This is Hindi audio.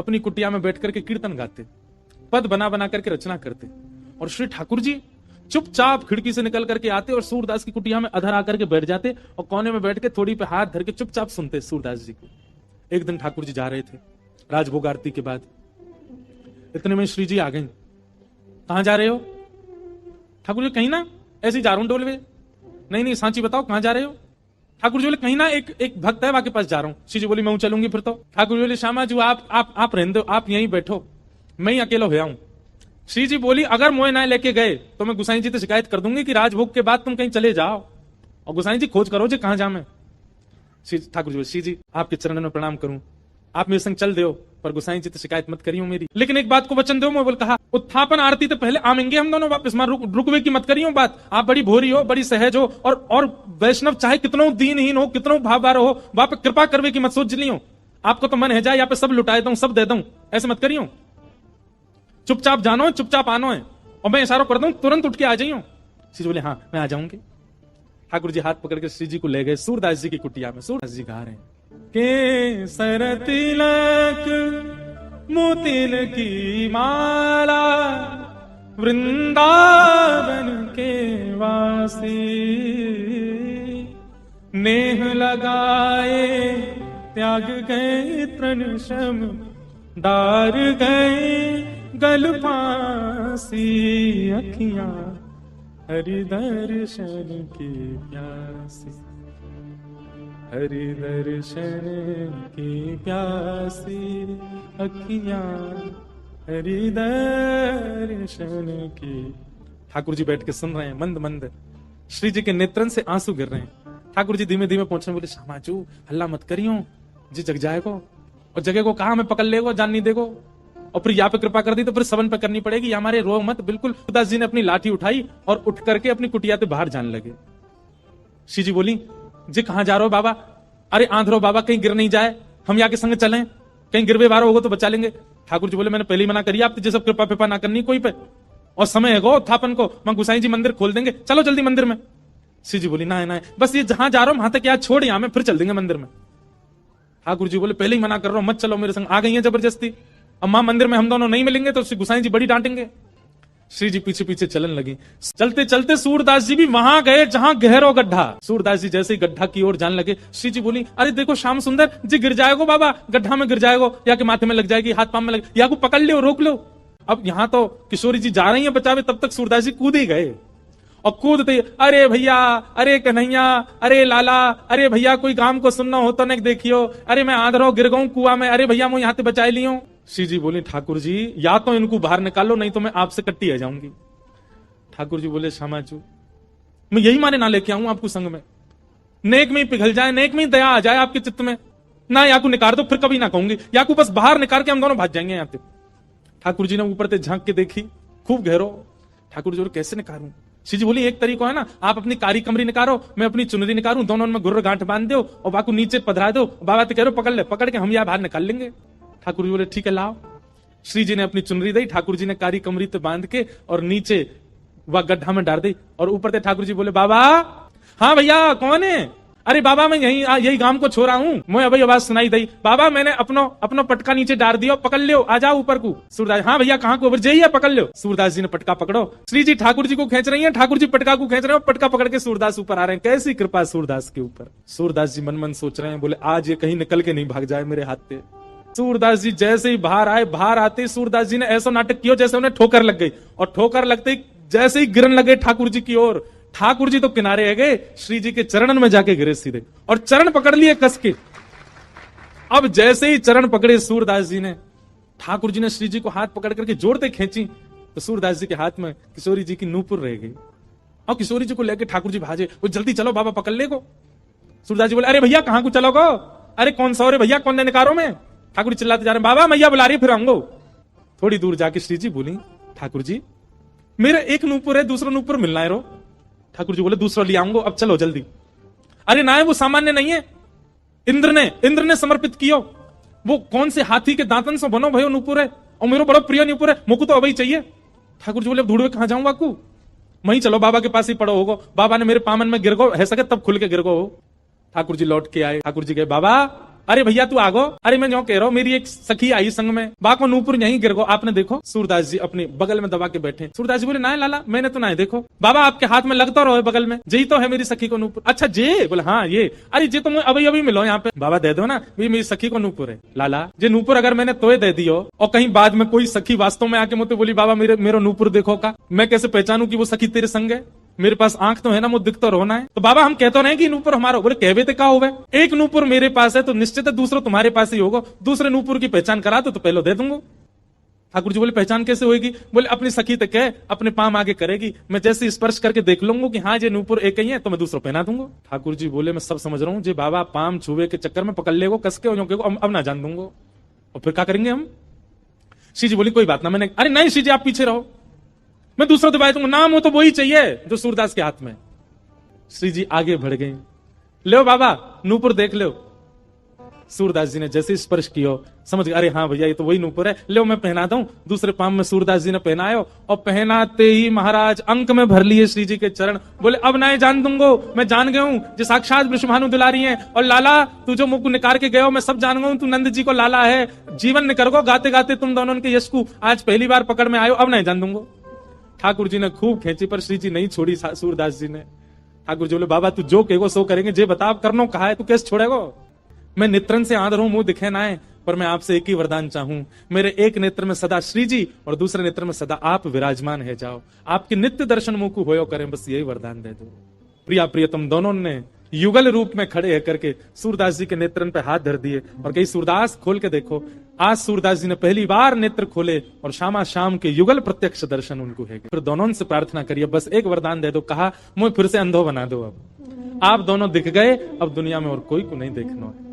अपनी कुटिया में बैठ करके कीर्तन गाते, पद बना बना करके रचना करते। और श्री ठाकुर जी चुपचाप खिड़की से निकल करके आते और सूरदास की कुटिया में अधर आकर के बैठ जाते और कोने में बैठ के थोड़ी पे हाथ धर के चुपचाप सुनते सूरदास जी को। एक दिन ठाकुर जी जा रहे थे राजभोग आरती के बाद, इतने में श्री जी आ गई। कहां जा रहे हो? ठाकुर जी कहीं ना ऐसे ही जा रहा हूं डोलवे। नहीं नहीं सांची बताओ कहां जा रहे हो? ठाकुर जी बोले कहीं ना एक भक्त है वहां के पास जा रहा हूं। श्री जी बोली मैं चलूंगी फिर तो। ठाकुर जी बोले श्यामा जी आप रहने दो, आप यहीं बैठो, मैं ही अकेला हो आऊं। श्री जी बोली अगर मोए ना लेके गए तो मैं गुसाई जी से शिकायत कर दूंगी कि राजभोग के बाद तुम कहीं चले जाओ और गुसाई जी खोज करो जी कहां जा मैं। ठाकुर जी बोले श्री जी आपके चरणों में प्रणाम करूं, आप मेरे संग चल दो, पर गुसाई जी तो शिकायत मत करियो मेरी, लेकिन एक बात को वचन दो। मैं बोल कहा उत्थापन आरती तो पहले आमेंगे हम दोनों वापस, मां रुकवे की मत करियो बात। आप बड़ी भोरी हो, बड़ी सहज हो, और वैष्णव चाहे कितनो दीनहीन हो, कितनो भाववार हो, वहां पे कृपा करवे की मत सोच लियो। आपको तो मन है जाए यहाँ पे सब लुटाए दूं, सब दे दूं, ऐसे मत करियो। चुपचाप जानो है, चुपचाप आनो है, और मैं इशारा कर दूं तुरंत उठ के आ जाइयो। श्री जी बोले हाँ मैं आ जाऊंगी। ठाकुर जी हाथ पकड़ के श्री जी को ले गए सूरदास जी की कुटिया में। सूरदास जी गा रहे हैं के सर तिलक मोतिल की माला वृंदावन के वासी, नेह लगाए त्याग गए तृण शम डार गए गल फांसी, अखियां हरि दर्शन की प्यासी, हरि दर्शन की प्यासी, अखियां हरि दर्शन की। ठाकुर जी बैठ के सुन रहे हैं मंद मंद, श्री जी के नेत्रन से आंसू गिर रहे हैं। ठाकुर जी धीमे धीमे पहुंचने बोले श्यामाचू हल्ला मत करियो जी, जग जाएगो, और जगह को कहा मैं पकड़ लेगो, जान नहीं देगो, और फिर यहाँ पे कृपा कर दी तो फिर सबन पे करनी पड़ेगी, हमारे रो मत। बिल्कुल सूरदास जी ने अपनी लाठी उठाई और उठ करके अपनी कुटिया से बाहर जाने लगे। श्री जी बोली जी कहां जा रहे हो बाबा? अरे आंधरो बाबा कहीं गिर नहीं जाए, हम यहाँ के संग चलें, कहीं गिरवे वारो होगा तो बचा लेंगे। ठाकुर जी बोले मैंने पहले ही मना करी आप जैसे कृपा पिपा ना करनी कोई पे, और समय है गो उत्थापन को, मैं गुसाई जी मंदिर खोल देंगे, चलो जल्दी मंदिर में। श्री जी बोली ना बस ये जहां जा रहा हूं वहां तक यहाँ छोड़, यहाँ में फिर चल देंगे मंदिर में। ठाकुर जी बोले पहले ही मना कर रहा हूं मत चलो मेरे संग। आ गई है जबरदस्ती, अब मां मंदिर में हम दोनों नहीं मिलेंगे तो गुसाई जी बड़ी डांटेंगे। श्री जी पीछे पीछे चलन लगी। चलते चलते सूरदास जी भी वहां गए जहां गहरो गड्ढा। सूरदास जी जैसे ही गड्ढा की ओर जाने लगे, श्री जी बोली अरे देखो श्याम सुंदर जी गिर जाएगो बाबा, गड्ढा में गिर जाएगो, या के माथे में लग जाएगी, हाथ पांव में लग, या को पकड़ लो रोक लो। अब यहाँ तो किशोरी जी जा रही है बचावे, तब तक सूरदास जी कूद ही गए, और कूदते अरे भैया, अरे कन्हैया, अरे लाला, अरे भैया कोई काम को सुनना हो तो नहीं देखियो, अरे मैं आंधरो गिर गऊं कुआ में, अरे भैया मैं यहाँ से बचाई लियो। श्री जी बोले ठाकुर जी या तो इनको बाहर निकालो नहीं तो मैं आपसे कट्टी आ जाऊंगी। ठाकुर जी बोले श्यामाचू मैं यही माने ना लेके आऊं आपको संग में, नेक में ही पिघल जाए, नेक में ही दया आ जाए आपके चित्त में ना, या को निकाल दो फिर कभी ना कहूंगी, या को बस बाहर निकाल के हम दोनों भाग जाएंगे यहाँ से। ठाकुर जी ने ऊपर से झांक के देखी खूब गहरो। ठाकुर जी बोले कैसे निकालूं? श्री जी बोली एक तरीका है ना, आप अपनी कारी कमरी निकालो, मैं अपनी चुनरी निकालूं, दोनों में गुर्र गांठ बांध दो और बाकू नीचे पधरा दो, बाबा तो कह रहे पकड़ ले, पकड़ के हम यहाँ बाहर निकाल लेंगे। ठाकुर जी बोले ठीक है लाओ। श्री जी ने अपनी चुनरी दी, ठाकुर जी ने कारी कमरी तो बांध के और नीचे वह गड्ढा में डाल दी, और ऊपर से ठाकुर जी बोले बाबा हाँ भैया कौन है? अरे बाबा मैं यही गांव को छोड़ा हूँ, मैं अभी आवाज सुनाई दी, बाबा मैंने अपनो पटका नीचे डाल दिया, पकड़ लियो, आ जाओ ऊपर को। सूरदास हाँ भैया कहाँ को? जाइए पकड़ लो। सूरदास जी ने पटका पकड़ो, श्री जी ठाकुर जी को खींच रही है, ठाकुर जी पटका को खींच रहे हैं, पटका पकड़ के सूरदास ऊपर आ रहे हैं। कैसी कृपा सूरदास के ऊपर। सूरदास जी मन मन सोच रहे हैं, बोले आज ये कहीं निकल के नहीं भाग जाए मेरे हाथ से। सूरदास जी जैसे ही बाहर आए, बाहर आते सूरदास जी ने ऐसा नाटक किया जैसे उन्हें ठोकर लग गई, और ठोकर लगते ही जैसे ही गिरन लगे ठाकुर जी की ओर, ठाकुर जी तो किनारे आ गए, श्री जी के चरणन में जाके गिरे सीधे, और चरण पकड़ लिए कस के। अब जैसे ही चरण पकड़े सूरदास जी ने, ठाकुर जी ने श्री जी को हाथ पकड़ करके जोड़ते खींची, तो सूरदास जी के हाथ में किशोरी जी की नूपुर रह गई, और किशोरी जी को लेकर ठाकुर जी भाजे, वो जल्दी चलो बाबा पकड़ ले को। सूरदास जी बोले अरे भैया कहां को चलो गो? अरे कौन सा? अरे भैया कौन ने निकारो में? ठाकुर जी चिल्लाते जा रहे बाबा मैया बुला रही फिर आऊंगो। थोड़ी दूर जाके श्री जी बोली ठाकुर जी मेरा एक नूपुर है, दूसरा नूपुर मिलना है रो। ठाकुर जी बोले दूसरा ले आऊंगो, अब चलो जल्दी। अरे ना वो सामान्य नहीं है, इंद्र ने समर्पित कियो, वो कौन से हाथी के दांतन से बनो भयो नूपुर है, और मेरा बड़ा प्रिय नूपुर है, मुझको तो अभी चाहिए। ठाकुर जी बोले ढूंढवे कहां जाऊंगा को? वहीं चलो बाबा के पास ही पड़ो होगो, बाबा ने मेरे पामन में गिर गो है सके तब खुल के गिर गो हो। ठाकुर जी लौट के आए, ठाकुर जी कहे बाबा अरे भैया तू आगो, अरे मैं जो कह रहा हूँ मेरी एक सखी आई संग में, बाको नूपुर यहीं गिर गो। आपने देखो सूरदास जी अपने बगल में दबा के बैठे। सूरदास जी बोले ना लाला मैंने तो ना देखो। बाबा आपके हाथ में लगता रहो बगल में, जी तो है मेरी सखी को नूपुर। अच्छा जे बोले हाँ ये, अरे जे तुम अभी अभी मिलो यहाँ पे। बाबा दे दो ना, ये मेरी सखी को नूपुर है। लाला जे नूपुर अगर मैंने तोय दे दियो और कहीं बाद में कोई सखी वास्तव में आके मुझे बोली बाबा मेरे नूपुर देखो का, मैं कैसे पहचानू कि वो सखी तेरे संग है? मेरे पास आंख तो है ना, मुझे दिख तो रोना है। तो बाबा हम कहते रहे कि नूपुर हमारा, बोले कहवे तो का होवे, एक नूपुर मेरे पास है तो निश्चित है दूसरा तुम्हारे पास ही होगा। दूसरे नूपुर की पहचान करा तो पहले दे दूंगा। ठाकुर जी बोले पहचान कैसे होगी? बोले अपनी सखी तक है, अपने पाम आगे करेगी, मैं जैसे स्पर्श करके देख लूंगा कि हाँ ये नूपुर एक ही है तो मैं दूसरा पहना दूंगा। ठाकुर जी बोले मैं सब समझ रहा हूँ, जे बाबा पाम छुए के चक्कर में पकड़ लेगो कस के अब ना जान दूंगा, और फिर क्या करेंगे हम? श्री जी बोली कोई बात ना, मैंने अरे नहीं श्री जी आप पीछे रहो, मैं दूसरा दबाई दूंगा, नाम हो तो वही चाहिए जो सूरदास के हाथ में। श्री जी आगे बढ़ गए, लो बाबा नूपुर देख लो। सूरदास जी ने जैसे स्पर्श किया समझ गए, अरे हाँ भैया ये तो वही नूपुर है, लो मैं पहना दूं। दूसरे पाम में सूरदास जी ने पहनायो और पहनाते ही महाराज अंक में भर लिए श्री जी के चरण। बोले अब ना जान दूंगो, मैं जान गया हूं जो साक्षात वृषभानु दुलारी हैं, और लाला तू जो मुख निकार के गयो मैं सब जान गया, तू नंद जी को लाला है, जीवन निकर गो गाते गाते तुम दोनों के यश को आज पहली बार पकड़ में आयो, अब नहीं जान दूंगो। ठाकुर जी ने खूब खेची पर श्री जी नहीं छोड़ी सूरदास जी ने। ठाकुर जी बोले बाबा तू जो कहेगो सो करेंगे, जे बता करनो कहा है तू कैसे छोड़ेगो? मैं नेत्रन से आंध हूं, मुंह दिखे ना है, पर मैं आपसे एक ही वरदान चाहूं, मेरे एक नेत्र में सदा श्री जी और दूसरे नेत्र में सदा आप विराजमान है जाओ, आपके नित्य दर्शन मुंह को होयो करें, बस यही वरदान दे दो। प्रिया प्रियतम दोनों ने युगल रूप में खड़े होकर के सूरदास जी के नेत्रन पे हाथ धर दिए और कही सूरदास खोल के देखो। आज सूरदास जी ने पहली बार नेत्र खोले और शामा शाम के युगल प्रत्यक्ष दर्शन उनको है। फिर दोनों से प्रार्थना करिए बस एक वरदान दे दो, कहा मुझे फिर से अंधो बना दो, अब आप दोनों दिख गए, अब दुनिया में और कोई को नहीं देखना है।